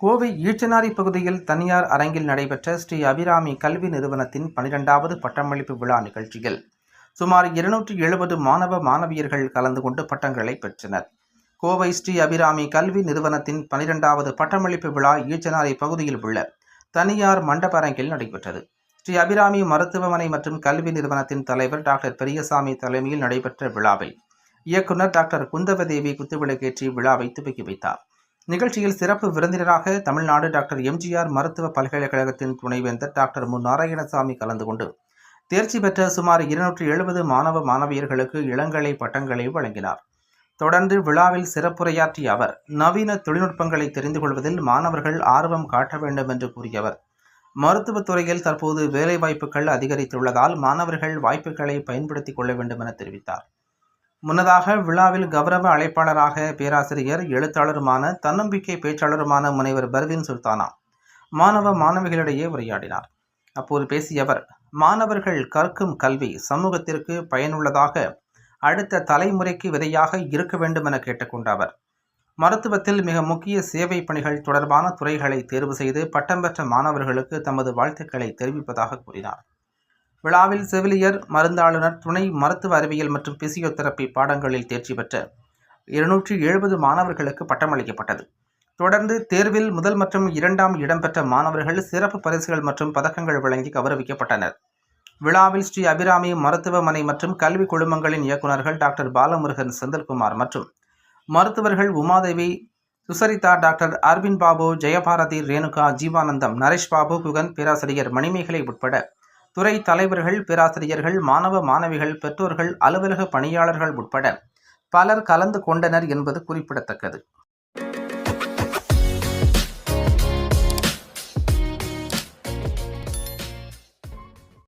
கோவை ஈச்சனாரி பகுதியில் தனியார் அரங்கில் நடைபெற்ற ஸ்ரீ அபிராமி கல்வி நிறுவனத்தின் 12வது பட்டமளிப்பு விழா நிகழ்ச்சியில் சுமார் 270 மாணவ மாணவியர்கள் கலந்து கொண்டு பட்டங்களை பெற்றனர். கோவை ஸ்ரீ அபிராமி கல்வி நிறுவனத்தின் 12வது பட்டமளிப்பு விழா ஈச்சனாரி பகுதியில் உள்ள தனியார் மண்டப அரங்கில் நடைபெற்றது. ஸ்ரீ அபிராமி மருத்துவமனை மற்றும் கல்வி நிறுவனத்தின் தலைவர் டாக்டர் பெரியசாமி தலைமையில் நடைபெற்ற விழாவில் இயக்குநர் டாக்டர் குந்தவதேவி குத்துவிளக்கேற்றி விழாவை துவக்கி வைத்தார். நிகழ்ச்சியில் சிறப்பு விருந்தினராக தமிழ்நாடு டாக்டர் எம்ஜிஆர் மருத்துவ பல்கலைக்கழகத்தின் துணைவேந்தர் டாக்டர் மு. நாராயணசாமி கலந்து கொண்டு தேர்ச்சி பெற்ற சுமார் 270 மாணவ மாணவியர்களுக்கு இளங்கலை பட்டங்களை வழங்கினார். தொடர்ந்து விழாவில் சிறப்புரையாற்றிய அவர், நவீன தொழில்நுட்பங்களை தெரிந்து கொள்வதில் மாணவர்கள் ஆர்வம் காட்ட வேண்டும் என்று கூறிய அவர், மருத்துவத்துறையில் தற்போது வேலைவாய்ப்புகள் அதிகரித்துள்ளதால் மாணவர்கள் வாய்ப்புகளை பயன்படுத்திக் கொள்ள வேண்டும் என தெரிவித்தார். முன்னதாக விழாவில் கௌரவ அழைப்பாளராக பேராசிரியர், எழுத்தாளருமான, தன்னம்பிக்கை பேச்சாளருமான முனைவர் பர்வீன் சுல்தானா மாணவ மாணவிகளிடையே உரையாடினார். அப்போது பேசிய அவர், மாணவர்கள் கற்கும் கல்வி சமூகத்திற்கு பயனுள்ளதாக அடுத்த தலைமுறைக்கு விதையாக இருக்க வேண்டும் என கேட்டுக்கொண்ட அவர், மருத்துவத்தில் மிக முக்கிய சேவை பணிகள் தொடர்பான துறைகளை தேர்வு செய்து பட்டம் பெற்ற மாணவர்களுக்கு தமது வாழ்த்துக்களை தெரிவிப்பதாக கூறினார். விழாவில் செவிலியர், மருந்தாளுநர், துணை மருத்துவ அறிவியல் மற்றும் பிசியோதெரப்பி பாடங்களில் தேர்ச்சி பெற்ற 270 மாணவர்களுக்கு பட்டமளிக்கப்பட்டது. தொடர்ந்து தேர்வில் முதல் மற்றும் 2ஆம் இடம் பெற்ற மாணவர்கள் சிறப்பு பரிசுகள் மற்றும் பதக்கங்கள் வழங்கி கௌரவிக்கப்பட்டனர். விழாவில் ஸ்ரீ அபிராமி மருத்துவமனை மற்றும் கல்வி குழுமங்களின் இயக்குநர்கள் டாக்டர் பாலமுருகன், செந்தில்குமார் மற்றும் மருத்துவர்கள் உமாதேவி, சுசரிதா, டாக்டர் அரவிந்த் பாபு, ஜெயபாரதி, ரேணுகா, ஜீவானந்தம், நரேஷ் பாபு, குகன், பேராசிரியர் மணிமேகலை உட்பட துறை தலைவர்கள், பேராசிரியர்கள், மாணவ மாணவிகள், பெற்றோர்கள், அலுவலக பணியாளர்கள் உட்பட பலர் கலந்து கொண்டனர் என்பது குறிப்பிடத்தக்கது.